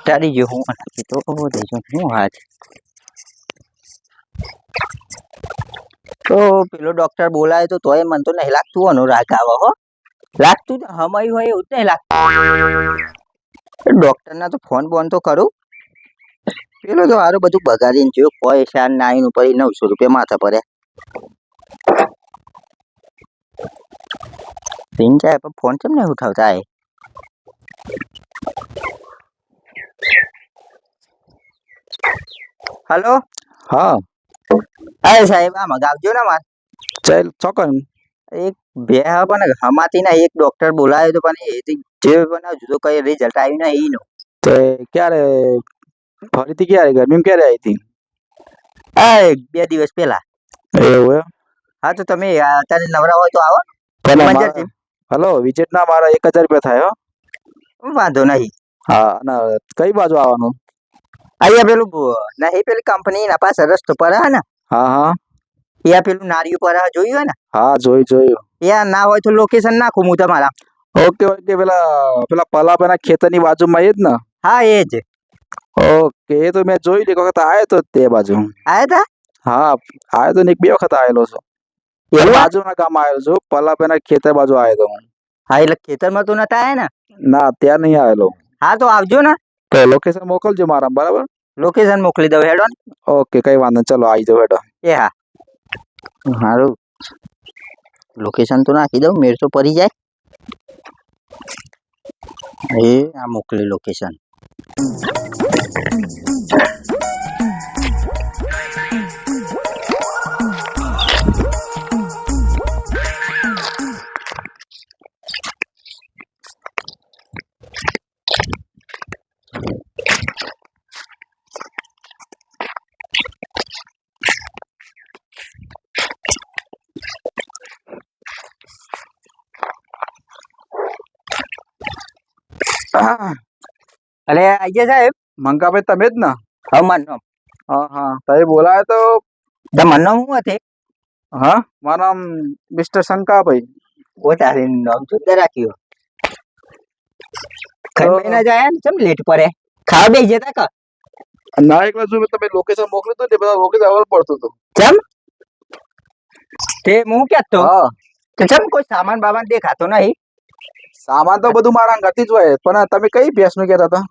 તારી જે હું નાખી તો દેજો હું હાથ તો પેલો ડોક્ટર બોલાય તો તોય મને તો નહીં લાગતું અનુરાગ આવે હો લાગતું હમાયું હોય એવું જ નહીં લાગતું ડોક્ટર ના તો ફોન બોન તો કરું પેલો તો હારું બધું બગાડીને જોયું પૈસા નાઈન ઉપર 900 રૂપિયા માથા પડ્યા રિંગ જાય પણ ફોન કેમ નહીં ઉઠાવતા એ હેલો હા હા સાહેબ આ મગાવજો ને માર ચાલ ચોકન એક બે પણ હમાતી ના એક ડોક્ટર બોલાયો તો પણ એ જે બનાવજો તો કઈ રિઝલ્ટ આવ્યું ને એનું તે ક્યારે ફરીથી ક્યારે ગરમીમાં ક્યારે આવી હતી હા 2 દિવસ પહેલા એવું એમ હા તો તમે અત્યારે નવરા હોય તો આવો હલો વિઝિટ ના મારા 1000 રૂપિયા થાય હો વાંધો નહીં હા અને કઈ બાજુ આવવાનું અહીંયા પેલું નહીં પેલી કંપની ના પાસે રસ્તો પર હે ને હા હા ત્યાં પેલું નારિયું પર જોયું હે ને હા જોયું ત્યાં ના હોય તો લોકેશન નાખું હું તમારા ઓકે પેલા પલાભાઈના ખેતરની બાજુમાં એ જ ને હા એ જ ઓકે એ તો મેં જોઈ એક વખત આવ્યો તો તે બાજુ આયા તા હા આવ્યો તો ને 2 વખત આવેલો છું એ બાજુના ગામ આવેલો છું પલાભાઈના ખેતર બાજુ આવ્યો તો હું હા એટલે ખેતરમાં તો નતા આયા ને ના ત્યાં નહીં આવેલો હા તો આવજો ને તો લોકેશન મોકલજો મારા બરાબર લોકેશન મોકલી દઉં હેડો ને ઓકે કઈ વાંધો નહીં ચલો આવી જાવ હેડો એ હા સારું લોકેશન તો નાખી દઉં મેળ તો પડી જાય એ આ મોકલી લોકેશન અરે આઈએ સાહેબ મંગાભાઈ તમે જ ને હા મારું હા હા તમે બોલાય તો મારું નામ શું હતું હા મારું નામ મિસ્ટર શંકાભાઈ ઓ તારે નામ જુદા રાખ્યું ખાઈ મહિના જાય ને કેમ લેટ પડે ખાવા બે જતા કા ના એકલા જો તમે લોકેશન મોકલ્યું તો તે બધા લોકેશન આવડ પડતું હતું કેમ તે હું કહેતો હા કે કેમ કોઈ સામાન બામાન દેખાતો નહીં સામાન તો બધું મારા અંગાથી જ હોય પણ તમે કઈ ભેંસ નું કહેતા હતા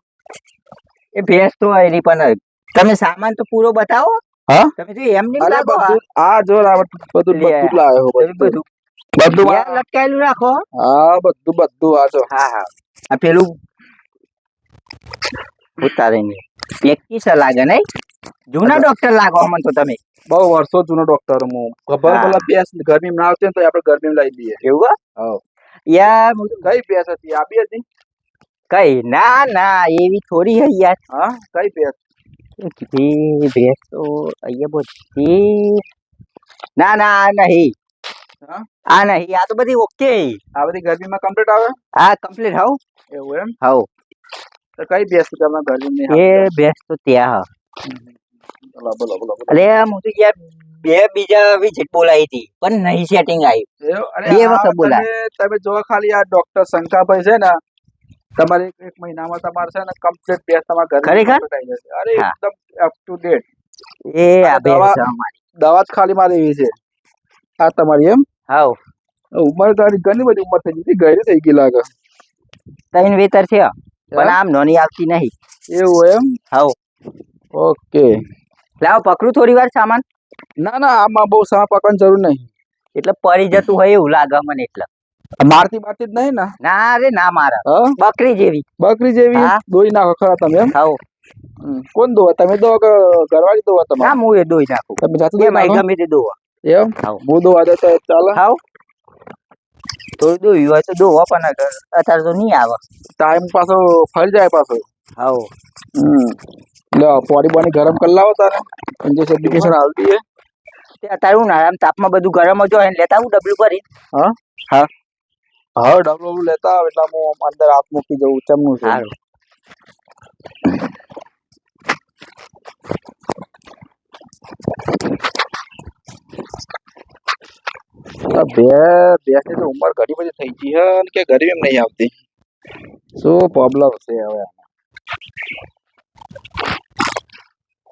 એ ભેંસ તો એની પણ તમે સામાન તો પૂરો બતાવો હા તમે તો એમ નહીં અરે લાગો બધું આ જો બધું લાવ્યો બધું લટકાયેલું રાખો હા બધું આ જો હા હા આ પેલું ઉતારે નહીં પ્રેક્ટિસ લાગે નહીં જૂના ડોક્ટર લાગો અમને તો તમે બહુ વર્ષો જૂનો ડોક્ટર હું ખબર પેલા ભેંસ ગરમી ના આવતી ને તો આપણે ગરમી લઈ દઈએ એવું હા યાર કઈ ભેંસ હતી આપી હતી કઈ ના ના એવી થોડી હે યાર હા કઈ ભેંસ કીધી ભેંસ તો અહીંયા બધી ના ના આ નહીં હા આ નહીં આ તો બધી ઓકે આ બધી ગરમીમાં કમ્પ્લીટ આવે હા કમ્પ્લીટ હાવ એવું એમ હાવ તો કઈ ભેંસ તમે ગરમી એ ભેંસ તો ત્યાં બોલો અરે હું તો યાર બે બીજા વિઝિટ બોલાવી હતી પણ નહીં સેટિંગ આવ્યું બે વખત બોલાય તમે જો ખાલી આ ડોક્ટર શંકાભાઈ છે ને તમારે એક મહિનામાં તમારે છે ને કમ્પ્લીટ ભેંસ તમારા ઘરે ખરેખર આવી જશે અરે એકદમ અપ ટુ ડેટ એ આ ભેંસ દવા જ ખાલી મારી એવી છે આ તમારી એમ હાવ ઉંમર તારી ઘણી બધી ઉંમર થઈ ગઈ ગઈ થઈ ગઈ લાગે 3 વેતર છે પણ આમ નોની આવતી નહીં એવું એમ હાવ ઓકે લાવ પકડું થોડી વાર સામાન ના આમાં બહુ સા પકડવાની જરૂર નહીં એટલે પડી જતું હોય એવું લાગે મને એટલે મારતી બારતી જ નહીં ને ના રે ના મારે હા બકરી જેવી હા દોઈ નાખો ખરા તમે એમ હાવ કોણ દોવા તમે દો કે ઘરવાળી દોવા તમે ના હું એ દોઈ નાખું તમે જાતે બે દોઈ ભાઈ નાખો ગમે તે દોવા એમ હું દોવા દે તો ચાલે હાવ થોડું દોયું હોય તો દોવો પણ અત્યારે તો નહીં આવે ટાઈમ પાછો ફરી જાય પાછો હાવ લો પોડી બોડી ગરમ કરી લાવો તારે ઇન્જેક્શન એપ્લિકેશન આવતી હે તે અત્યારે હું આરામ તાપમાં બધું ગરમ જ હોય લેતા આવું ડબલું ભરી હા હા હા ડબલું લેતા આવે એટલે હું અંદર હાથ મૂકી જવું ચમનું છે સારું ભેંસની તો ઉંમર ઘણી બધી થઈ ગઈ હે અને કે ગરમી નહીં આવતી. શું પ્રોબ્લેમ છે હવે?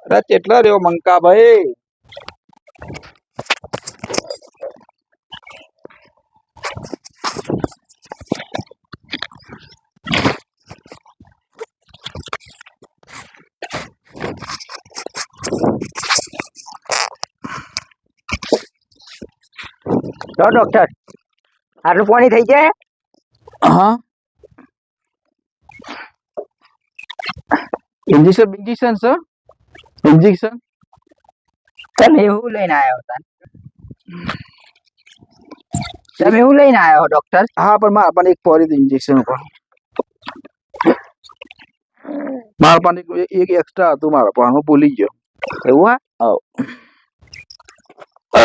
અરે કેટલા રહ્યો મંકા ભાઈ? તો ડોક્ટર આટલું પાણી થઈ જાય? હા, ઇન્જેક્શન સર, ઇન્જેક્શન. તમે એવું લઈને આવ્યા હતા? તમે એવું લઈને આવ્યા હો ડોક્ટર? હા, પણ મારા પણ એક પોરી ઇન્જેક્શન ઉપર મારા પણ એક એક્સ્ટ્રા હતું મારા પણ હું ભૂલી ગયો. એવું હા?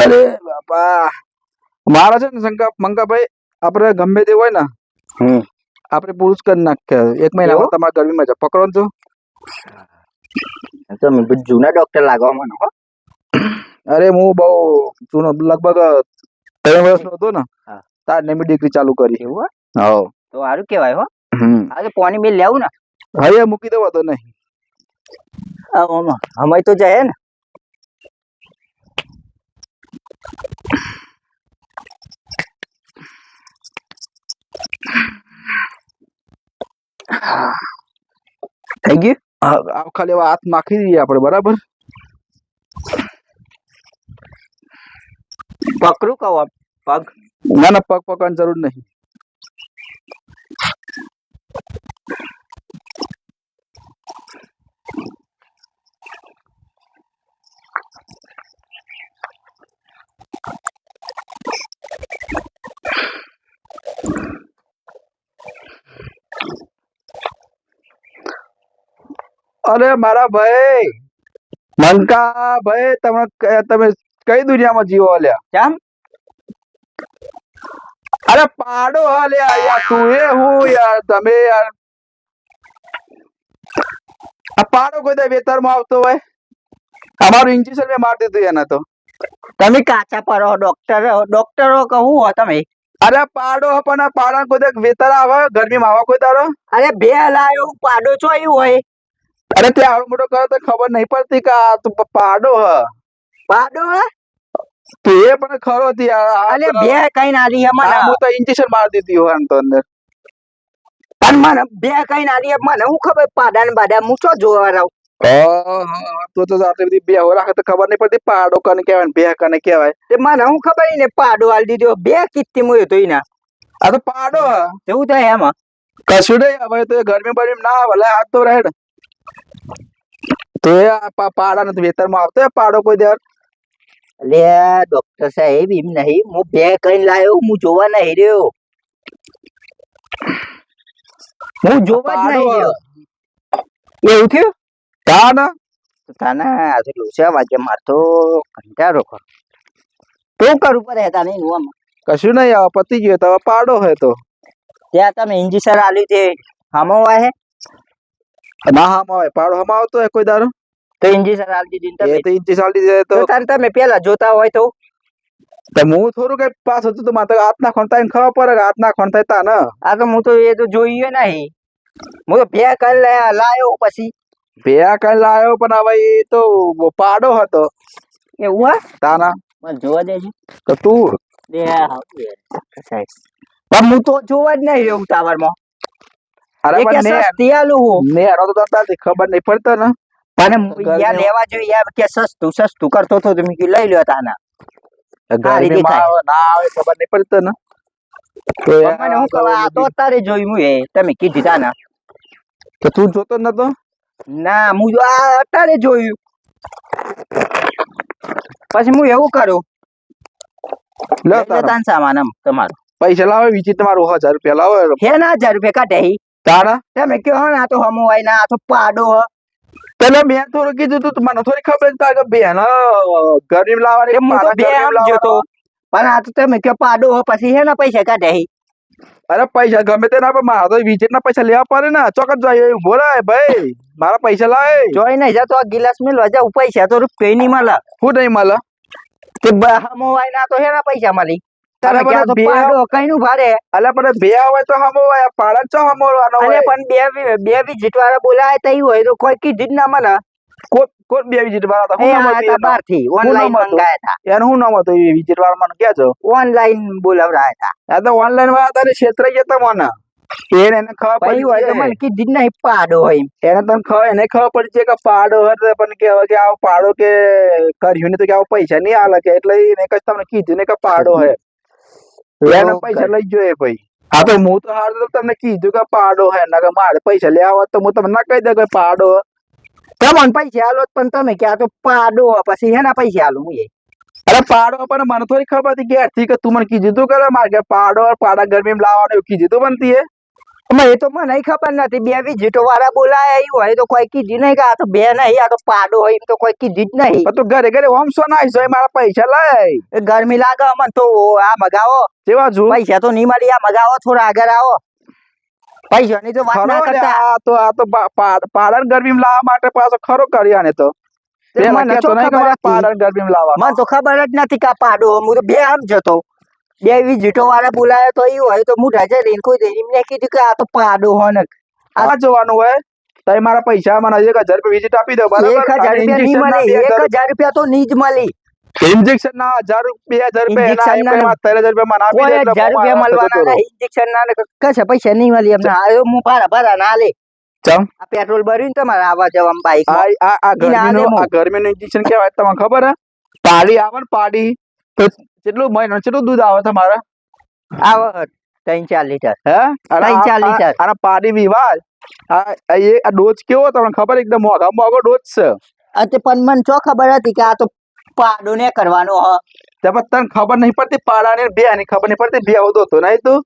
અરે બાપા, મારા છે ને મંગાભાઈ, આપણે ગમે તે હોય ને આપણે પુરુષ કરી નાખ્યા. એક મહિનામાં તમારા ગરમીમાં જ પકડો ને. તમે જૂના ડોક્ટર લાગવા મને હો. અરે હું બહુ જૂનો, લગભગ 3 વર્ષનો હતો ને હા. તાર ને મેં ડિગ્રી ચાલુ કરી. એવું હા, તો સારું કેવાય હો. હમ, આજે પાણી બિલ લેવું ને? હવે મૂકી દેવો તો નહીં. અમે તો જાય ને. થઈ ગયું? ખાલી હવે હાથ નાખી દઈએ આપણે, બરાબર? પકડું કહો પગ? ના ના, પગ પકડવાની જરૂર નહીં. અરે મારા ભાઈ મંકા ભાઈ, તમે કઈ દુનિયામાં જીવો લ્યા? કેમ? અરે પાડો હા લ્યા યાર, તું એ હું યાર, તમે યાર આ પાડો કોઈ દે વેતરમાં આવતો હોય? અમારું ઇન્જેક્શન મેં મારી દીધું એને તો. તમે કાચા પડો ડોક્ટરો કહું હો તમે? અરે પાડો પણ આ પાડા કોઈ દે વેતર આવે ગરમીમાં આવા કોઈ તારો? અરે બે લાયો પાડો છો એવું હોય? અરે તે આવડો મોટો કરો તો ખબર નહીં પડતી કે આ તું પાડો હ? પાડો હે? તું એ પણ ખરો હતી યાર. અરે બે કઈ ના રી મને. હું તો ઇન્જેક્શન મારી દીધી હોય તો અંદર. પણ મને બે કઈ ના રી મને હું ખબર પાડા ને બાડા હું છો જોવા રહું. તો આટલી બધી બેહો રાખે તો ખબર નહીં પડતી પાડો કને કહેવાય ને બે કને કહેવાય? તે મને હું ખબર ને પાડો આલી દીધો બે કિત્તી મુયો તો ઈના. આ તો પાડો હ. એવું થાય એમાં? કશું નહીં, હવે તો ગરમી બરમી ના ભલે હાથ તો રહે. તો એ પાડા નથી વેતરમાં આવતો પાડો કોઈ દર? અલે ડોક્ટર સાહેબ એમ નહીં, હું બે કઈ લાયો હું જોવા નહીં રહ્યો. હું જોવા જ નહીં રહ્યો. એવું થયું? તાના તાના આજે લોસા વાગે મારતો કંટાળો કર. શું કરું પડે તાને હું? કશું નહીં, હવે પતી ગયો તો હવે પાડો હોય તો. ત્યાં તમે ઇન્જેક્શન આલી છે હામો વાહે? ના હા હોય પાડો હમા આવતો હોય કોઈ દારો તો ઇન્જેક્શન આલી દીધી તમે? એ તો ઇન્જેક્શન આલી દીધે તો તારે તમે પેલા જોતા હોય તો હું થોડું કઈ પાસ હતું તો મારે હાથ ના ખોણતા ખબર પડે કે હાથ ના ખોણતા તા ને. આ તો હું તો એ તો જોયું નહીં. હું તો બે કઈ લાયો પછી બે કઈ લાયો પણ હવે એ તો પાડો હતો. એવું હા? તાના મને જોવા દેજો. તો તું પણ હું તો જોવા જ નહીં રહ્યો ટાવરમાં. અરે પણ સસ્તી આલું હું ને ખબર નહીં પડતો ને. પણ યાર લેવા જોઈએ યાર કે સસ્તું કરતો હતો તો મેં કીધું લઈ લ્યો તાના. ગરમીમાં ના આવે ખબર નહીં પડતો ને. તો મને હું કહું આ તો અત્યારે જોયું હું એ તમે કીધી તાના. તો તું જોતો નતો? ના હું આ અત્યારે જોયું. પછી હું એવું કરું તાન સામાન આમ તમારો પૈસા લાવે વિચિત તમારું 1000 રૂપિયા લાવે હે ના 1000 રૂપિયા કાઢે તારા. તમે કયો આ તો હમો હોય ના આ તો પાડો હ. પેલા મેં થોડું કીધું તું મને થોડી ખબર હતા કે બેન ગરીબ લાવવાની હું તો બે સમજો તો પણ આ તો તમે કયો પાડો હો પછી હે ના પૈસા કાઢે. અરે પૈસા ગમે તે ના પણ મારા તો વિચિત ના પૈસા લેવા પડે ને. ચોક્કસ જાય ઉભો રહે ભાઈ, મારા પૈસા લાવે. જોઈ નહીં જતો આ ગિલાસ મેલવા જાવ પૈસા તો રૂપિયા નહીં મળે. શું નહીં મળે? તે હમો હોય ના તો હે ના પૈસા મળી. તમે અરે ક્યાં તો પણ બે પાડો કઈનું ભાડે અલ્યા પણ બે હોય તો હમો હોય પાડા ચો હમોવાનો અરે હોય પણ બે વિઝિટ વાળા બોલાય તઈ હોય તો કોઈ કીધું જ ના મને કોટ બે વિઝિટ વાળા હતા એ હું નામ આ હતું હતા બહાર થી શું ઓનલાઈન નામ હતું મંગાયા હતા એનું શું નામ હતું એ વિઝિટ વાળા મને ક્યાં છો ઓનલાઈન બોલાવડાયા હતા આ તો ઓનલાઈન વાળા હતા ને ક્ષેત્ર જતા મને એને ખબર પછી હોય તો પડી મને કીધું જ નહીં પાડો હોય એમ. એને તને એને ખબર પડી છે કે પાડો હતો પણ કે હવે કે આવો પાડો કે કર્યું ને તો કે આવો પૈસા નહીં આલે કે એટલે એને કઈ તમને કીધું ને કે પાડો હે એને પૈસા લઈ જોઈએ ભાઈ હા તો હું તો હાર તો તમને કીધું કે પાડો હે ના કે મારે પૈસા લેવા હોત તો હું તમને ના કહી દઉં કે પાડો હે. તમને પૈસા આલો જ પણ તમે ક્યાં તો પાડો હો, પછી હેના પૈસા આલો હું એ અરે પાડો પણ મને થોડી ખબર હતી કે તું મને કીધું તું કે મારે કે પાડો પાડા ગરમીમાં લાવવાનું એવું કીધું તું બનતી હે એ તો મને ખબર નથી બે વિઝિટો વાળા બોલાય એવું હોય તો કોઈ કીધું નહીં કે આ તો બે નહીં આ તો પાડો હોય એમ તો કોઈ કીધું જ નહીં પણ તું ઘરે ઘરે ઓમ સો ના આવીશ મારા પૈસા લઈ એ ગરમી લાગે અમને તો આ મગાવો કેવા છું પૈસા તો નહીં મળી આ મગાવો થોડા આગળ આવો પૈસાની તો વાત ના ખરો કરતા આ તો પાડા ગરમીમાં લાવવા માટે પાછો ખરો કર્યા ને તો પેલા મને કહેતો તો નહીં કે ખબર મારે હતી. પાડા ગરમીમાં લાવવા મને તો ખબર જ નથી કે આ પાડો હું તો બે આમ જતો બે વિઝિટો વાળા બોલાયો તો એવું હોય તો હું રજા લઈને કોઈ દે એમને કીધું કે આ તો પાડો હો ને આ જોવાનું હોય તો મારા પૈસા મને 1000 રૂપિયા વિઝિટ આપી દો બરાબર 1000 રૂપિયા નહીં મળી 1000 રૂપિયા તો નહીં જ મળી ઇન્જેક્શન ના 1000 રૂપિયા 2000 રૂપિયા Injection એના ના 13,000 રૂપિયા મને આપી દે એટલે હું મારા રસ્તે જતો કોઈ 1000 રૂપિયા મળવાના રહું. નહીં ઇન્જેક્શન ના ને કશે પૈસા નહીં મળી એમને આયો હું ભાડા ના લે ચમ આ પેટ્રોલ ભર્યું ને તમારે આવવા જવામાં બાઈક આ ગરમીનું ઇન્જેક્શન કેવાય તમને ખબર હે પાડી આવે ને પાડી તો કેટલું મહિનો કેટલું દૂધ આવે તમારે આવો 3-4 લીટર હે 3-4 લીટર. અને પાડી વિવાદ આ ડોઝ કેવો તમને ખબર એકદમ મોગો ડોઝ છે તે પણ મને ચો ખબર હતી કે આ તો પાડો ને કરવાનો હ તમે તને ખબર નહીં પડતી પાડાને બે ની ખબર નહીં પડતી બે આવતો હતો નહીં તું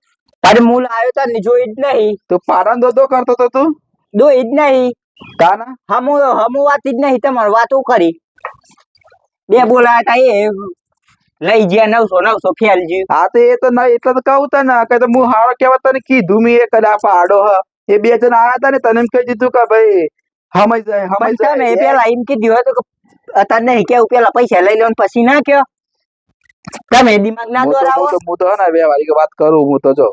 અરે મૂળ આવ્યો તા ને જોઈ જ નહીં તું પાડાને દોધો કરતો હતો તું જોઈ જ નહીં કાના હમુ વાત જ નહીં તમારે વાતો કરી બે બોલાયા તા એ લઈ ગયા 900 ફેલજી હા તો એ તો ના એટલે તો કહું તને કે તો હું હારો કેવા તને કીધું મેં કદા પાડો હ એ બે જણ આયા હતા ને તને એમ કહી દીધું કે ભાઈ હમાઈ તમે જાય પેલા એમ કીધું હતું કે અત્યારે નહીં કેવું પેલા પૈસા લઈ લો ને પછી ના કયો તમે દિમાગ ના દોરાવો હું તો હે ને વ્યવહારિક વાત કરું હું તો જો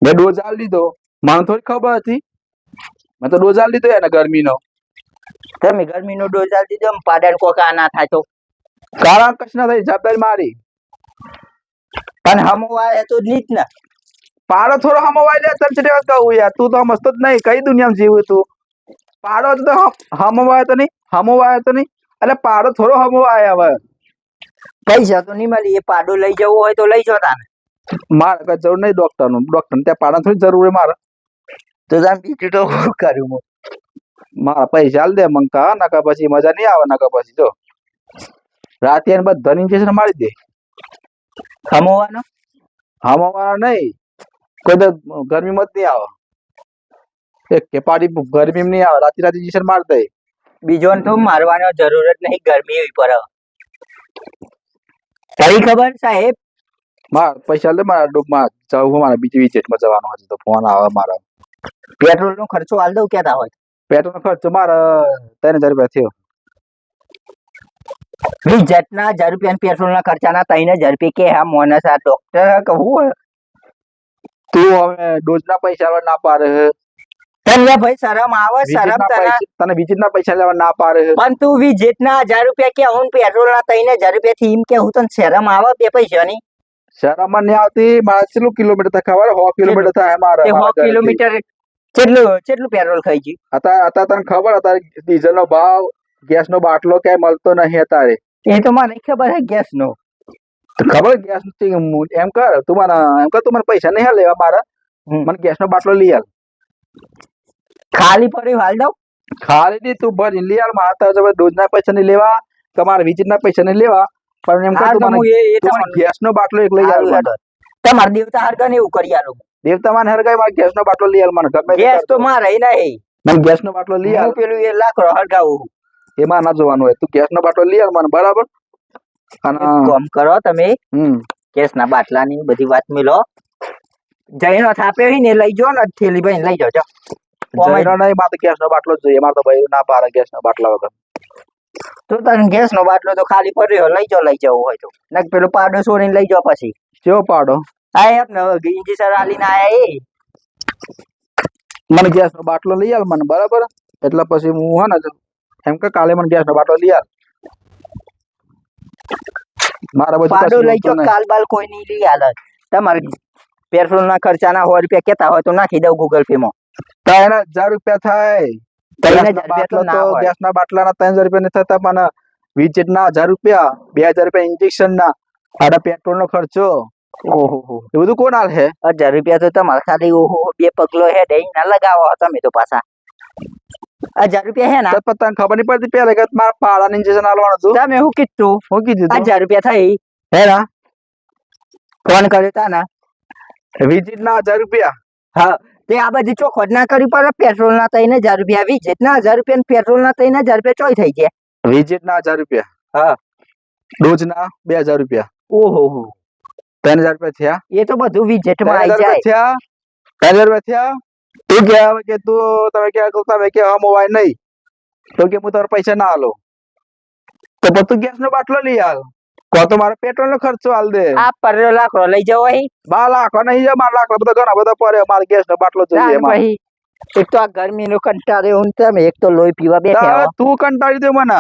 મેં ડોઝ આલી દીધો મને થોડી ખબર હતી મેં તો ડોઝ આલી દીધો એને ગરમીનો તમે ગરમીનો ડોઝ આલી દીધો પાડાને કોકા ના થાય તો કારણ કશ ના થઈ જવાબદારી મારી પણ હમુ આવે તો જ ને પાડો થોડો હમવાય લે તને ચેટલી વાત કહું યાર તું તો સમજતો જ નહીં કઈ દુનિયામાં જીવું તું પાડો તો હમવાય તો નહીં હમવાય તો નહીં એટલે પાડો થોડો હમવાય હવે પૈસા તો નહીં મળી એ પાડો લઈ જવો હોય તો લઈ જતા ને મારે કઈ જરૂર નહીં ડોક્ટર ને ત્યાં પાડા થોડી જરૂર છે મારે તો તમે બીજું તો શું કર્યું હું મારા પૈસા હાલ દે મંકા નકા પછી મજા નહીં આવે નકા પછી જો રાતે એને બધા ઇન્જેક્શન મારી દે હમવાનો હમવાના નહીં કોઈ તો ગરમીમાં જ નહીં આવે એક કે પાડી ગરમીમાં નહીં આવે રાતે ઇન્જેક્શન મારી દે બીજો તો મારવાનો જરૂર જ નહીં ગરમી એવી પર કઈ ખબર સાહેબ મારા પૈસા લે મારા ડૂબમાં જવું મારા બીજી વિચેટમાં જવાનું હતું તો ફોન આવે મારા પેટ્રોલ નો ખર્ચો હાલ દઉં કેતા હોય પેટ્રોલ નો ખર્ચો મારા 3000 રૂપિયા થયો વિજેટના 1000 રૂપિયા પેટ્રોલ ના ખર્ચાના 3000 રૂપિયા કે હા મોનસ આ ડોક્ટર કહું તું હવે ડોઝ ના પૈસા લેવા ના પાડે તને ભાઈ શરમ આવે શરમ તને વિજિટ ના પૈસા લેવા ના પાડે પણ તું વિજેટ ના 1000 રૂપિયા કે હું પેટ્રોલ ના 3000 રૂપિયા થી એમ કે હું તને શરમ આવે બે પૈસા ની શરમ નહીં આવતી મારે કેટલું કિલોમીટર થાય ખબર 100 કિલોમીટર થાય મારે 100 કિલોમીટર કેટલું પેટ્રોલ ખાઈ ગયું અત્યારે તને ખબર અત્યારે ડીઝલ નો ભાવ ગેસ નો બાટલો ક્યાંય મળતો નહીં અત્યારે એ તો મને ખબર હે ગેસ નો ખબર ગેસ એમ કર તું મને પૈસા નહીં લેવા મારા મને ગેસ નો બાટલો લઈ આલ ખાલી પડ્યું હાલ દઉં ખાલી નહીં તું ભરી લઈ આલ મારા તારે ડોઝ ના પૈસા નહીં લેવા તમારા વિઝિટ ના પૈસા નહીં લેવા પણ એમ કર તું મને ગેસ નો બાટલો એક લઈ આલ તમારા દેવતા હરગા ને એવું કરી આલું દેવતા મને હરગાય મારે ગેસ નો બાટલો લઈ આલ મને ગમે ગેસ તો મારે નહીં મને ગેસ નો બાટલો લઈ આલ પેલું એ લાકડો હરગાવું એમાં ના જોવાનું હોય તું ગેસ નો બાટલો લઈ આલ મને બરાબર અને કામ કરો તમે ગેસ ના બાટલા ની બધી વાત મિલો જઈનો થાપે હોય ને લઈ જો ને થેલી ભાઈ લઈ જાઓ જઈનો નહીં મારે ગેસ નો બાટલો જ જોઈએ મારે તો ભાઈ ના પારે ગેસ નો બાટલા વગર તો તને ગેસ નો બાટલો તો ખાલી પડ્યો લઈ જાઓ હોય તો નક પેલો પાડો છોડીને લઈ જાઓ પછી કેવો પાડો આ એક નવો ઇન્જેક્શન આલીને આયા એ મને ગેસ નો બાટલો લઈ આલ મને બરાબર એટલે પછી હું હે ને એમ કે કાલે મને ગેસ નો બાટલો લઈ આલ મારા બધું પાડો કશું લઈ જોતું જો નહીં. કાલ બાલ કોઈ નહીં લઈ આલે તમારે પેટ્રોલ ના ખર્ચાના 100 રૂપિયા કેતા હોય તો નાખી દઉં ગૂગલ પે માં તો એને 1000 રૂપિયા થાય ત્રણ ગેસના હજાર રૂપિયા તો બાટલો ના તો હોય. ગેસના બાટલાના 3000 રૂપિયા નહીં થતા પણ વીજળીના 1000 રૂપિયા 2000 રૂપિયા ઇન્જેક્શન ના આડા પેટ્રોલ નો ખર્ચો ઓહો એ બધું કોણ આલ હે 1000 રૂપિયા તો તમારે ખાલી ઓહો બે પગલો હે દઈ ના લગાવો તમે તો પાછા 1000 રૂપિયા હે ના તો પણ તને ખબર નહીં પડતી પેલા કે મારા પાડાને ઇન્જેક્શન આલવાનું હતું તમે શું કીધું હું કીધું તું? 1000 રૂપિયા થઈ હે ના ફોન કર્યો તા ના વીજળીના 1000 રૂપિયા હા તે આ બધી ચોખવટ ના કરી પર પેટ્રોલ ના 3000 રૂપિયા વીજેટ ના 1000 રૂપિયા ને પેટ્રોલ ના 3000 રૂપિયા ચોય થઈ ગયા વીજળીના 1000 રૂપિયા હા ડોઝના 2000 રૂપિયા ઓહો 3000 રૂપિયા થયા એ તો બધું વીજેટ માં 3000 આવી જાય રૂપિયા થયા 3000 રૂપિયા થયા તું કે તું તમે કે હા મોબાઈલ નહીં તો કે હું તારા પૈસા ના આલો તો પછી તું ગેસ નો બાટલો લઈ આલ કો તો મારો પેટ્રોલ નો ખર્ચો આલ દે આ પર લાકડો લઈ જવો અહીં 12 લાખ નહીં છે 12 લાખ બધા ઘણા બધા પડે મારે ગેસ નો બાટલો જોઈએ એમાં. ભાઈ એક તો આ ગરમી નો કંટાળ્યો હું તમે એક તો લોહી પીવા બેઠા તારે હો. તું કંટાળી દે મને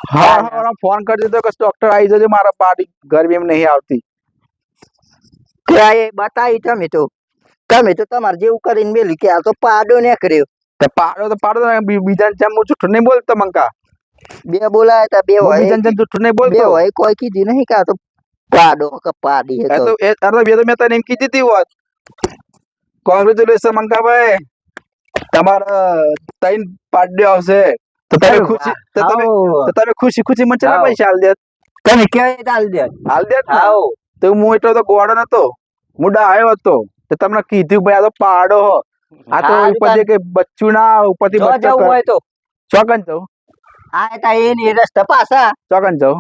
હા ફોન કરી દીધો કે ડોક્ટર આવી જજો મારા પાડી ગરમી એમ નહીં આવતી ત્યાં એ બતાવી તમે તો તમારે જેવું કરીને મેલી કે આ તો પાડો નીકળ્યો તો પાડો બીજા જેમ હું જૂઠું નહીં બોલતો મંકા બે બોલાયા તા બે હું હોય બીજા જેમ જૂઠું નહીં બે બોલતો હોય કોઈ કીધું નહીં કે આ તો પાડો કે પાડી એ તો બે તો મેં તને એમ કીધી હતી હોત કોંગ્રેચ્યુલેશન મંકાભાઈ તમારા 3 પાડ્યો આવશે તો તમે ખુશી તો તમે ખુશી મને ચલા હાઉ. પૈસા હાલ દે તમે કેવાય ચાલ દે હાલ દે ને. આવો તો હું એટલો તો ગોળો નતો હું ડાયો હતો તો તમને કીધું ભાઈ આ તો પાડો હો આ તો હારું ઉપરથી કે બચ્ચું ના ઉપરથી જો બચ્ચો જવું હોય તો ચોકન જાઉં આ તા એની રસ્તા પાછા ચોકન જાઉં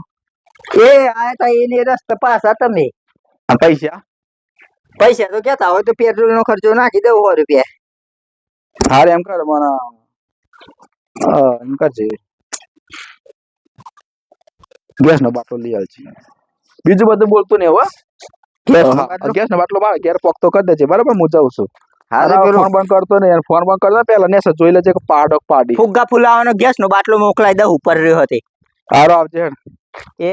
એ આ તા એની રસ્તા પાછા તમે અને પૈસા તો કેતા હોય તો પેટ્રોલ નો ખર્ચો નાખી દઉં 100 રૂપિયા હારે એમ કર મને એમ કરજે ગેસ નો બાટલો લઈ આવજે બીજું બધું બોલતું નહીં હવે ગેસ નો બાટલો મારે ઘેર પોકતો કરી દેજે બરાબર હું જાઉં છું હારે ફોન પેલું બંધ કરતો નહીં ફોન બંધ કરતા પેલા ને જોઈ લેજે કે પાડો પાડી ફુગ્ગા ફુલાવાનો ગેસ નો બાટલો મોકલાઈ દઉં ઉપર રહ્યો હતી હારો આવજે હેડ. એ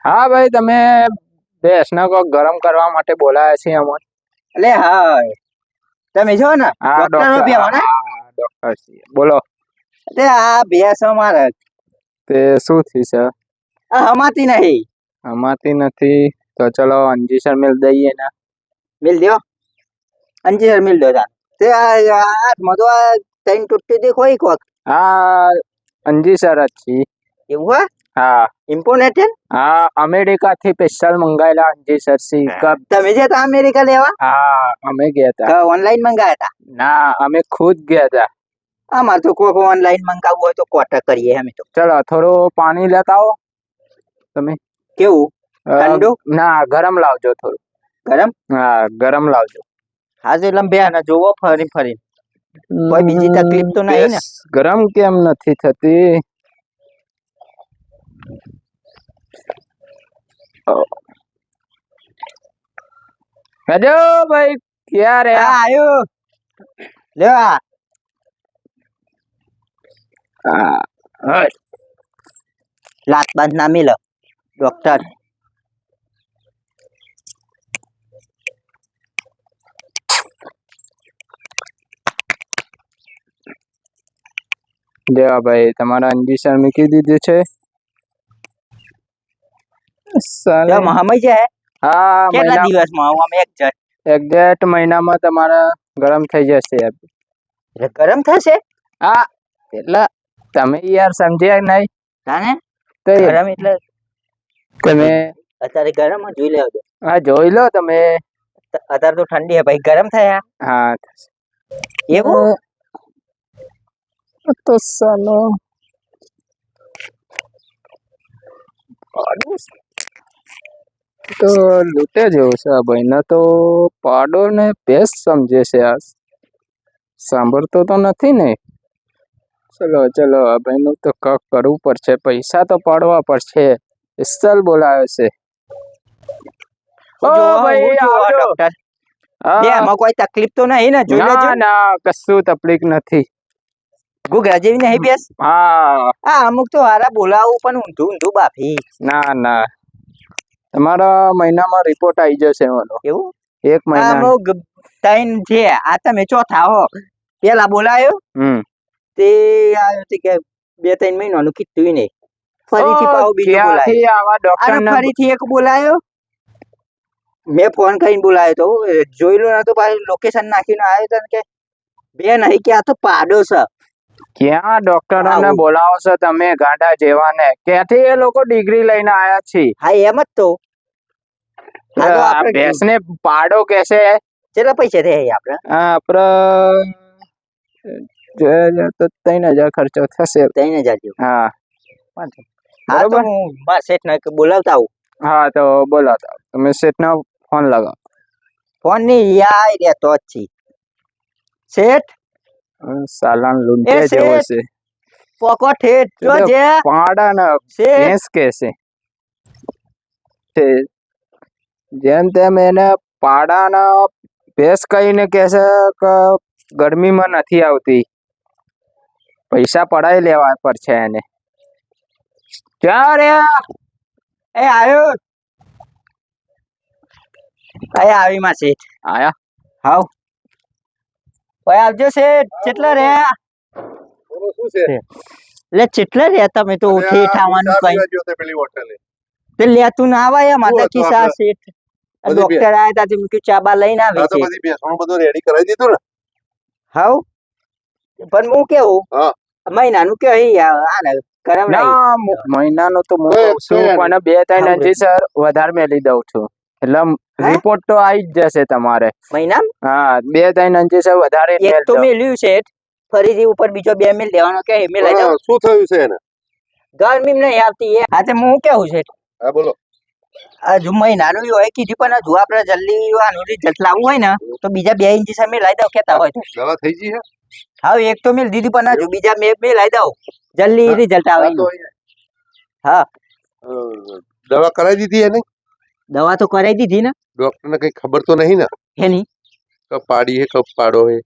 હા ભાઈ તમે ભેંસને કોક ગરમ કરવા માટે બોલાયા છે અમને એટલે હા તમે જો ને હા ડોક્ટર બેહો ને ડોક્ટર છીએ બોલો એટલે આ ભેંસ અમારે તે શું થયું છે આ હમાતી નહીં અમાતી નથી તો ચલો અંજીસર મિલ દઈએ ને મિલ દો અંજીસર મિલ દો તાન તે આ હાથમાં તો આ ત્રણ તૂટતી દેખો એક વખત હા અંજીસર જ છીએ એવું હે હા ઇમ્પોર્ટેન્ટ હા અમેરિકા થી સ્પેશિયલ મંગાયેલા અંજીસર સી કપ તમે જે તા અમેરિકા લેવા હા અમે ગયા હતા ઓનલાઈન મંગાયા હતા ના અમે ખુદ ગયા હતા અમારે તો કોઈ ઓનલાઈન મંગાવવું હોય તો કોન્ટેક્ટ કરીએ અમે તો ચલો થોડું પાણી લેતા આવો તમે કેવું ઠંડુ ના ગરમ લાવજો થોડું ગરમ હા ગરમ લાવજો હા તો એટલે બે ને જોવો ફરી કોઈ બીજી તકલીફ તો નહીં ને ગરમ કેમ નથી થતી હેલો ભાઈ ક્યાં રે હા આયો લેવા લાત બાંધ ના મિલો ડોક્ટર દેવા ભાઈ તમારા અંજીસર મૂકી દીધું છે સાલે. સમય છે હા કેટલા દિવસમાં આવું અમે એક્ઝેક્ટ મહિનામાં તમારા ગરમ થઈ જશે ગરમ થશે હા એટલે તમે યાર સમજ્યા નહીં તાને તો ગરમ એટલે તમે અત્યારે ગરમ જ જોઈ લેજો હા જોઈ લો તમે અત્યારે તો ઠંડી હે ભાઈ ગરમ થયા હા એવું તો સાલો પાડો તો લૂંટે જેવું છે આ ભાઈને તો પાડો ને બેસ્ટ સમજે છે આ સાંભળતો તો નથી ને ચલો ચલો આ ભાઈનું તો કક કરવું પડશે પૈસા તો પાડવા પડશે પિસ્તલ બોલાવે છે ઓ ભાઈ આવજો ડોક્ટર હા. એમાં કોઈ તકલીફ તો નહીં ને જોઈ લેજો ના ના કશું તકલીફ નથી ગુગરા જેવી નહીં બેસ હા આ અમુક તો હારા બોલાવું પણ ઊંધું ઊંધું બાફી ના ના તમારા મહિનામાં રિપોર્ટ આવી જશે ઓલો એવું એક મહિના અમુક ત્રણ છે આ તમે ચોથા હો પેલા બોલાયો તે આવ્યો તે કે 2-3 મહિનાનું કીધું નહીં ફરીથી પાછો બીજો બોલાયો ક્યાંથી આવા ડોક્ટર અને ફરીથી એક બોલાયો મેં ફોન કરીને બોલાયો તો જોઈ લો ના તો પાછું લોકેશન નાખીને આવ્યો તો ને કે બે નહીં કે આ તો પાડો છે ક્યાં ડોક્ટરોને આવું. બોલાવો છો તમે ગાંડા જેવાને ક્યાંથી એ લોકો ડિગ્રી લઈને આયા છે હા એમ જ તો હા તો આ આપણે ભેંસને પાડો કેસે કેટલા પૈસા થયા આપણે આપડે તો 3000 ખર્ચો થશે 3000 જેવું હા હા તો બરોબર. હું મારા શેઠને બોલાવતા આવું હા તો બોલો તો તમે શેઠનો ફોન લગાવો ફોન ની યાર રહેતો જ છે શેઠ સાલાન એ લૂંટે જેવો શેઠ. છે પોકો ઠેઠ જો એટલે જે પાડા ને શેઠ ભેંસ કેસે તે જેમ તેમ એને પાડાના ભેંસ કહીને કહેશે કે ગરમીમાં નથી આવતી પૈસા પડાઈ લેવા પડશે એને ક્યાં રે એ આવ્યો એ આવી માં શેઠ આયા હાવ ભાઈ આવજો શેઠ કેટલા રે શું છે એટલે કેટલા રે તમે તો ઠેઠ આવવાનું કઈ તે લેતું ના આવાય એમ આતા કિસ્સા શેઠ બધી ડોક્ટર આયા તા તે મૂક્યું ચાબા લઈને આવી છે બધી ભેંસોનું બધું રેડી કરાવી દીધું ને હાવ પણ હું કેવું હા. મહિનાનું કે આને કરમ નહીં ના મહિનાનો તો હું ઓય, કહું છું ઓય, પણ 2-3 સાંભળો. અંજી સર વધારે મેલી દઉં છું એટલે હે? રિપોર્ટ તો આવી જ જશે તમારે મહિના હા 2-3 અંજી સર વધારે એક મેલ તો દો. મેલ્યું છે ફરીથી ઉપર બીજો 2 મેલ લેવાનો કે મેલાઈ દઉં શું થયું છે એને ગરમી નહીં આવતી એ હા તે હું કેવું છે હા બોલો હજુ મહિનાનું ય હોય કીધું પણ હજુ આપણે જલ્દી આનું રિઝલ્ટ લાવવું હોય ને તો બીજા 2 ઇંચ સામે લાવી દઉં કેતા હોય તો દવા થઈ ગઈ છે હા એક તો મેલ દીધી પણ હજુ બીજા મેં લાવી દઉં જલ્દી હા. રિઝલ્ટ આવે હા, તો એનું. હા દવા કરાવી દીધી એને દવા તો કરાવી દીધી ને ડોક્ટર ને કઈ ખબર તો નહીં ને એની કબ પાડી હે કબ પાડો હે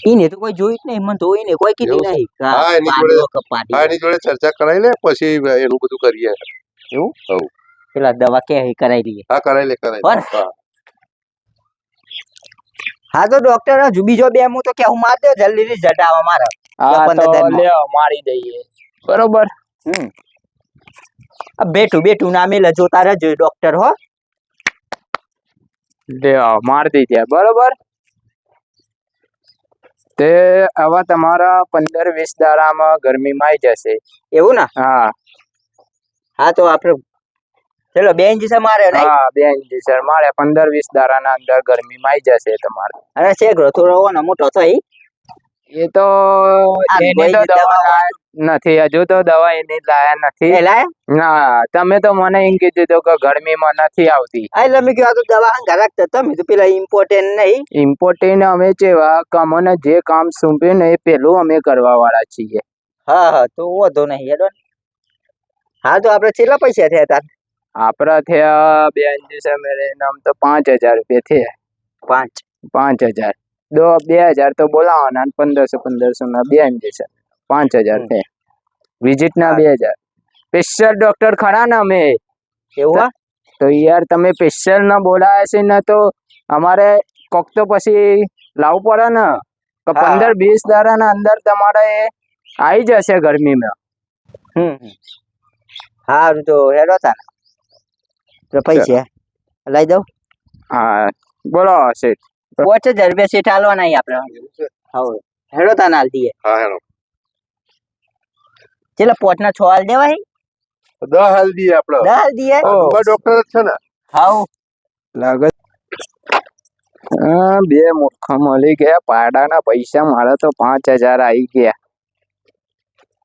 એને તો કોઈ જોયું જ નહીં મને તો એને કોઈ કીધું એવું છે? નહીં કે હા, એની પાડો જોડે- કે પાડી. હા એની જોડે ચર્ચા કરાવી લે પછી એનું બધું કરીએ એવું હવ. પેલા દવા કે કરાવી દઈએ હા કરાવી લે કરાવી લે. બસ. હા હા તો ડોક્ટર હજુ બીજો 2 હું તો કેવું માર દો જલ્દી રિઝલ્ટ આવે મારે હા 15 તો દાનમાં. લ્યો મારી દઈએ બરોબર આ બેઠું ના મેલે જોતા રહેજો ડોક્ટર હો લ્યો મારી દીધે બરોબર તે હવે તમારા 15-20 દાડામાં ગરમીમાં આવી જશે એવું ને હા હા તો આપણે ચલો 2 ઇંચ છે મારે નહીં હા 2 ઇંચી સર મારે 15-20 દાડાના અંદર ગરમીમાં આવી જશે તમારે અને શેઘરો થોડો ને મોટો થઈ એ તો આ એની તો ભાઈ દવા દવા લાયા નથી હજુ તો દવા એની લાયા નથી એલા ના તમે તો મને એમ કીધું હતું કે ગરમીમાં નથી આવતી એટલે મેં કીધું આ તો દવા હંગા રાખતા તમે તો પેલા ઇમ્પોર્ટન્ટ નહીં ઇમ્પોર્ટન્ટ અમે જેવા કે અમને જે કામ સોંપે ને એ પેલું અમે કરવા વાળા છીએ હા તો વાંધો નહીં હેડો ને. હા તો આપણે કેટલા પૈસા થયા તાર આપડા થયા 2 ઇંચી મેરે નામ તો 5000 રૂપિયા થયા 5000 2000 તો બોલાવાના અને 1500 ના 2 ઇંચી છે 5000 હમ. થયા વિઝિટ ના 2000 સ્પેશિયલ ડોક્ટર ખરા ને અમે એવું હા તો યાર તમે સ્પેશિયલ ના બોલાયા છે ને તો અમારે કોક તો પછી લાવવું પડે ને તો હા. 15-20 દાડાના અંદર તમારે આવી જશે ગરમીમાં સારું તો હેડો તાર તો પૈસા લઈ દઉં હા બોલો શેઠ 5000 રૂપિયા સીટ હાલવાના આપણે એવું છે હવે હેડો તાર હાલ દઈએ હા હેલો ચેલા પોટના 6 હાલ દેવાય 10 હાલ દઈએ આપડે 10 હાલ દઈએ ઓ. ડોક્ટર જ છે ને હાઉ લાગે બે મૂર્ખા મળી ગયા પાડાના પૈસા મારા તો 5000 આવી ગયા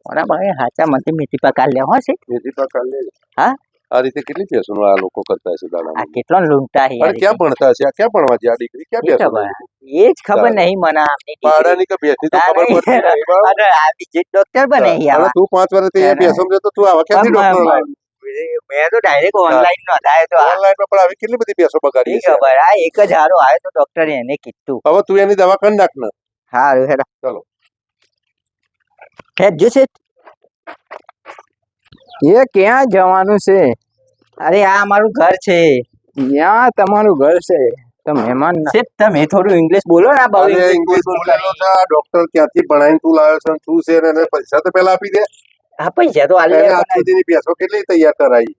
બરાબર હાચા મને મીઠી પકા લે હો છે મેથી પાક કાઢ લે. હા? આ રીતે કેટલી ભેંસોનું આ લોકો કરતા હશે આ દાડા? કેટલો લૂંટા છે અરે ક્યાં ભણતા હશે? આ ક્યાં ભણવા છે? આ દીકરી ક્યાં એ ભેંસો? ખબર એ જ ખબર નહીં મને આમની દીકરી. પાડાની કે ભેંસની તો ખબર તારે- પડતી નહીં, બરાબર? અરે આ બીજી ડોક્ટર બને અને આવા તું 5 વર્ષથી અહીંયા ભેંસો માં જતો, તું આવા ક્યાંથી ડોક્ટર લાવ્યો? મેં તો ડાયરેક્ટ ઓનલાઈન નોંધાયો તો આ ઓનલાઈન માં પણ આવી કેટલી બધી ભેંસો બગાડી નહીં છે. ખબર આ એક જ હારો આવ્યો તો ડોક્ટરે એને કીધું હવે તું એની દવા કરી નાખ ને. હારું હેડો ચલો. હેડ જોશે એ ક્યાં જવાનું છે? અરે આ અમારું ઘર છે ત્યાં તમારું ઘર છે તો મહેમાન ના શેઠ તમે થોડું ઇંગ્લિશ બોલો ને આ બહુ અને ઇંગ્લિશ ઇંગ્લિશ બોલ બોલેલો છે. આ ડોક્ટર ક્યાંથી ભણાઈને તું લાવ્યો છે? શું છે? ને એને પૈસા તો પેલા આપી દે. હા પૈસા તો આલે એને આજ સુધીની ભેંસો કેટલી તૈયાર કરાવી?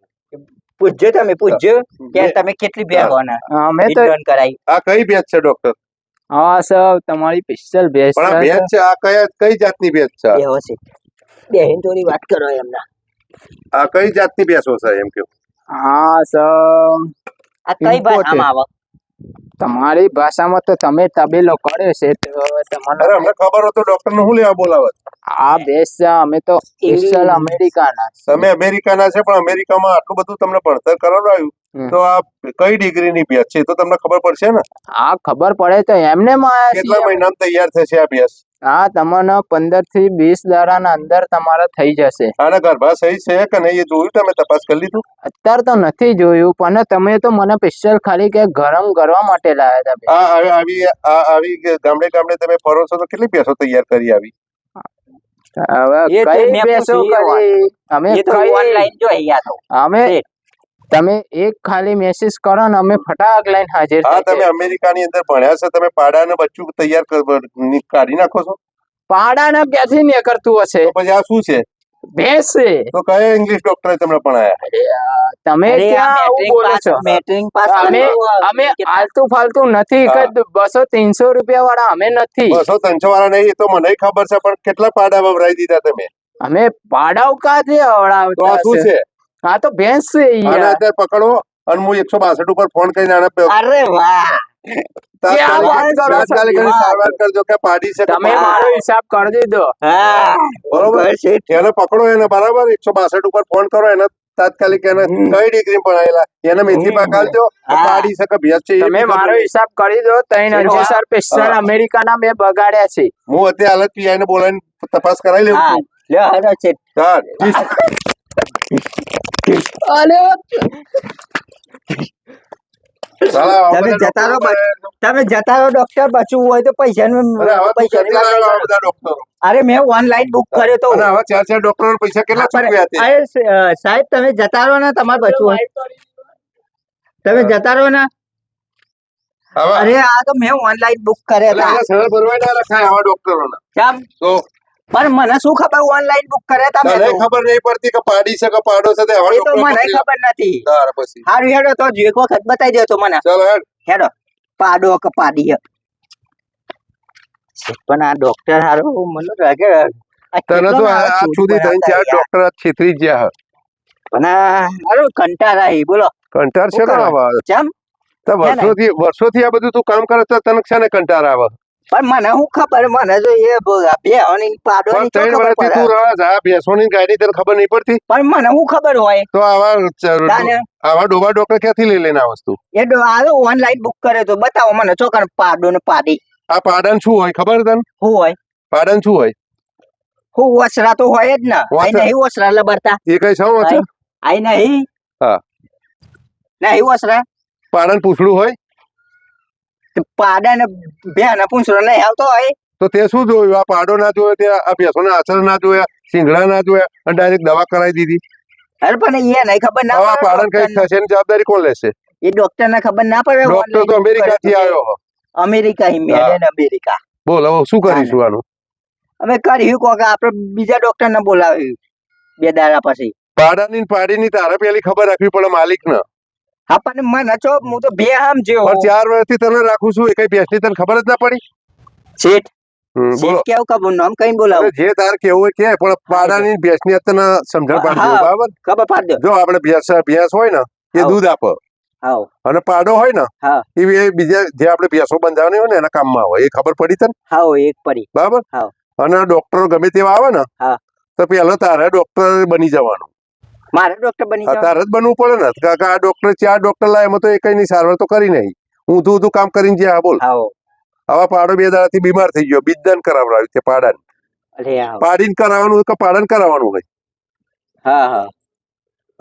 પૂછજો તમે પૂછજો કે તમે કેટલી બે હોના અમે તો ડન કરાઈ આ કઈ ભેંસ છે ડોક્ટર? હા સર તમારી સ્પેશિયલ ભેંસ પણ આ છે. ભેંસ છે, આ કઈ જાતની ભેંસ છે? બે હશે બેહીન થોડી વાત કરો એમના આ કઈ જાતની ભેંસો છે એમ કે? હા સર આ કઈ ભાષામાં આવે તમારી ભાષામાં તો તમે તબેલો કર્યો છે તો અરે તમને અમને ખબર હતો ડોક્ટર ને શું લેવા બોલાવે? આ ભેંસ છે અમે તો સ્પેશિયલ અમેરિકાના તમે અમેરિકાના છે પણ અમેરિકામાં આટલું બધું તમને ભણતર કરાવડાવ્યું હમ. તો આ કઈ ડિગ્રીની ભેંસ છે એ તો તમને ખબર પડશે ને. આ ખબર પડે તો એમને કેટલા મહિનામાં તૈયાર થશે આ ભેંસ? હા તમને 15 થી 20 દાડાના અંદર તમારે થઈ જશે. આને ગર્ભાશય છે કે નહીં એ જોયું? તમે તપાસ કરી લીધું? અત્યારે તો નથી જોયું પણ તમે તો મને સ્પેશિયલ ખાલી કે ગરમ કરવા માટે લાવ્યા હતા. આવી ગામડે ગામડે તમે ફરો છો તો કેટલી ભેંસો તૈયાર કરી આવી? હવે એ તો કઈ મેં બેસો પૂછ્યું કરી અમે એ તો કઈ- ઓનલાઈન જો અહીંયા તો અમે શેઠ. તમે એક ખાલી મેસેજ કરો ને અમે ફટાક લઈને હાજર હા, થઈ તમે જઈએ. અમેરિકાની અંદર ભણ્યા છે, તમે પાડાને બચ્ચું તૈયાર કાઢી નાખો છો પાડાના ક્યાંથી ને કરતું હશે? તો પછી આ શું છે? ભેંસ છે. તો કયા ઇંગ્લિશ ડોક્ટરે તમને ભણાયા? તમે અરે ક્યાં આ આવું બોલો છો? મેટ્રિક પાસ અમે આલતુ ફાલતુ નથી હા. કે 200-300 રૂપિયા વાળા અમે નથી. 200-300 વાળા નહીં, એ તો મને ખબર છે, પણ કેટલા પાડા વવરાઈ દીધા તમે? અમે પાડાઓ કાંથી તો આ આવડાવતા શું હશે? છે? આ તો ભેંસ છે આને યાર. અત્યારે પકડો અને હું 162 ઉપર ફોન કરીને આને અરે વાહ ક્યાં વાત કરો છો? તાત્કાલિક એની સારવાર કરજો કે પાડી છે કે તમે પાડી. મારો હિસાબ કરી દીધો. હા બરોબર. ઘર છે એને પકડો, એને બરાબર 162 ઉપર ફોન કરો, એને તાત્કાલિક એને કઈ ડિગ્રી ભણાયેલા એને મેથી પાક આલજો કે હા. પાડી શકે ભેંસ છે એ તમે બી ખબર મારો નહીં. હિસાબ કરી દો. 3000 સ્પેશિયલ હા. અમેરિકાના મેં બગાડ્યા છે. હું અત્યારે હાલત પીઆઈ ને બોલાવીને તપાસ કરાવી લેવું હા છું. લ્યો હેડો છે હા, સાલા, આવા તમે બધા જતા રહો ડોક્ટરો તમે જતા રહો ડોક્ટર બચવું હોય તો પૈસાનું અરે આવા તું પૈસાની ક્યાંથી વાત લાવ્યો નહીં આવા બધા ડોક્ટરો? કરો. અરે મેં ઓનલાઈન બુક કર્યો તો અને આવા 4 ડોક્ટરો પૈસા કેટલા હા, પણ- ચૂકવ્યા તે? અરે સાહેબ તમે જતા રહો ને તમારે બચવું હોય તમે જતા રહો ને આવા અરે આ તો મેં ઓનલાઈન બુક કર્યા એટલે હતા આના સરળ ભરવાય ના રખાય આવા ડોક્ટરોને. કેમ તો પણ મને શું ખબર ઓનલાઈન બુક કર્યા હતા મેં તને તો. ખબર નહીં પડતી કે પાડી છે કે પાડો છે તે આવા એ તો ડોક્ટરો મને પકડી લે. ખબર નથી તાર પછી હારું હેડો તો એક વખત બતાવી દો તો મને ચાલો હેડ. હેડો પાડો કે પાડી પણ આ ડોક્ટર હારું મને લાગે આ તને કેટલો તો આવા આજ ચોરી સુધી ત્રણ બનાવતા ચાર યાર. ડોક્ટર છેતરી જ ગયા. પણ આ હારું કંટાળા હી બોલો કંટાર છે શું ને કરવા? આવા ચમ તો વર્ષોથી આ બધું તું કામ કરે તો તને છે ને કંટાર આવે. પણ મને શું ખબર મને જો એ બે હવાની પાડવાની પણ શું 3 ખબર વર્ષથી પડે તું રહે છે, આ બેસવાની ગાડી તને ખબર નહીં પડતી? પણ મને શું ખબર હોય તો તાને આવા ડોબા ડોક્ટર ક્યાંથી લઈ લઈને આ વસ્તુ? એ ઓનલાઈન બુક કરે તો બતાવો મને ચોકન પાડો ને પાડી આ પાડન શું હોય ખબર તને? શું હોય પાડન શું હોય? હું વસરા તો હોય જ ને આઈ નહીં વસરા લબડતા એ કઈ છે વચ્ચે? આઈ નહીં હા. નહીં વસરા પાડન પૂછડું હોય પાડા ને બે ને પૂંછડો નહીં આવતો હોય તો તે શું જોયું? આ પાડો ના જોયો, તે આ ભેંસોના આચર ના જોયા, સિંગડા ના જોયા અને ડાયરેક્ટ દવા કરાવી દીધી. અરે પણ એ નહીં ખબર ના હવે આ પાડન કઈ પડે થશે એની જવાબદારી કોણ લેશે? એ ડોક્ટર ને ખબર ના પડે ડોક્ટર તો અમેરિકા થી આવ્યો હો. અમેરિકા મેડન અમેરિકા બોલ હવે શું કરીશું આનું? અમે કર્યું કોક આપડે બીજા ડોક્ટર ને બોલાવ્યું 2 દાડા પછી પાડાની ને પાડીની તારે પેલી ખબર રાખવી પડે માલિક ને. હા પણ મને છો હું તો બે આમ જેવો પણ 4 વર્ષથી તને રાખું છું, એ કઈ ભેંસની તને ખબર જ ના પડી? શેઠ બોલો. શેઠ કેવું ખબર નામ કઈ અરે બોલાવું જે તાર કેવું હોય કે, પણ પાડાની ભેંસની તને સમજણ પાડી હા. દેવું, બરાબર? ખબર પાડ દો જો આપણે ભેંસ હોય ને એ હાઉ. દૂધ આપે હાઉ અને પાડો હોય ને હા. એ બીજા જે આપણે ભેંસો બંધાવવાની હોય ને એના કામમાં આવે. એ ખબર પડી તને? હાઉ એક પડી બરાબર? હાઉ. અને ડોક્ટરો ગમે તેવા આવે ને હા. તો તો પેલો તારે ડોક્ટર બની જવાનું. મારે ડોક્ટર બની આ જવાનું? તારે જ બનવું પડે ને કાકા આ ડોક્ટર 4 ડોક્ટર લાય એમાં તો એકઈ ની સારવાર તો કરી નહીં. ઊંધું કામ કરીને જ્યાં બોલ. આવો આવા પાડો 2 દાડાથી બીમાર થઈ ગયો, બીજદાન કરાવડાવ્યું તે પાડાને. અરે આવો પાડીને કરાવવાનું કે પાડાને કરાવવાનું હોય. હા હા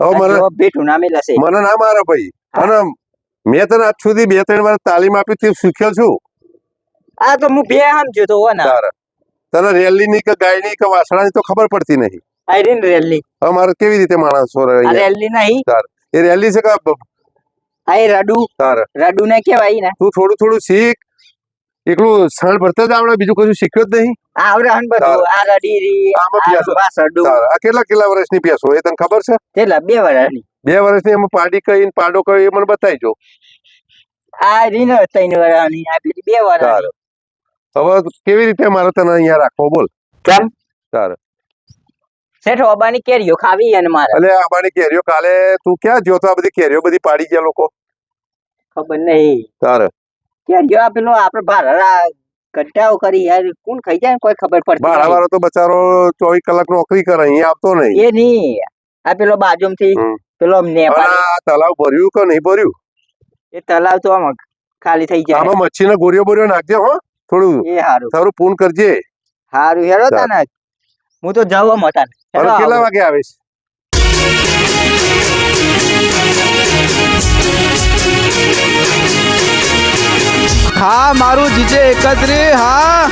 હવે મને જવાબ બેઠું નામે લશે મને ના મારે ભાઈ. અને મેં તને આજ સુધી 2-3 વાર તાલીમ આપી તે શીખ્યો છું. આ તો હું બે સમજ્યો તો હો ને તારે તને રેલી ની કે ગાય ની કે વાસણા ની તો ખબર પડતી નહીં. આઈરીન રેલી હવે મારે કેવી રીતે માણસો રહે આ અહીંયા? રેલી નહીં તારે એ રેલી છે કે આ રડુ તારે રડુ ને કેવાય ને તું થોડું શીખ. એકલું સણ ભરતા જ આવડે, બીજું કશું શીખ્યો જ નહીં. આવડે હન બધું આ રડી રી આમાં ભેંસ. રડુ તારે આ કેટલા વર્ષની ભેંસો એ તને ખબર છે? તેલા 2 વર્ષની 2 વર્ષની. એમાં પાડી કઈ ને પાડો કઈ એ મને બતાવીજો. આ રીન 3 વર્ષની આ પેલી 2 વર્ષની તારે હવે કેવી રીતે મારે તને અહીંયા રાખવો બોલ? કેમ તારે શેઠ ઓબાની કેરીઓ ખાવી અને મારે એટલે આમાંની કેરીઓ કાલે તું ક્યાં જ્યો તો? આ બધી કેરીઓ બધી પાડી ગયા લોકો. ખબર નહીં તારે કેરીઓ આ પેલો આપડે ભારા કટ્ટાઓ કરી યાર કોણ ખાઈ જાય કોઈ ખબર પડતી ભાડા નહીં. વાળો તો બચારો 24 કલાક નોકરી કરે, અહીંયા આવતો નહીં. એ નહીં આ પેલો બાજુમાંથી હમ. પેલો અને નેપાળી આ તલાવ ભર્યું કે નહીં ભર્યું? એ તલાવ તો આમ ખાલી થઈ જાય આમાં મચ્છીનો ગોળીઓ બોરીઓ નાખજે હો. થોડું એ હારું તારું પૂન કરજે. હારું હેરો તને હું તો જાવ મતા અને કેટલા વાગે આવીશ? હા મારું જીજે 31 હા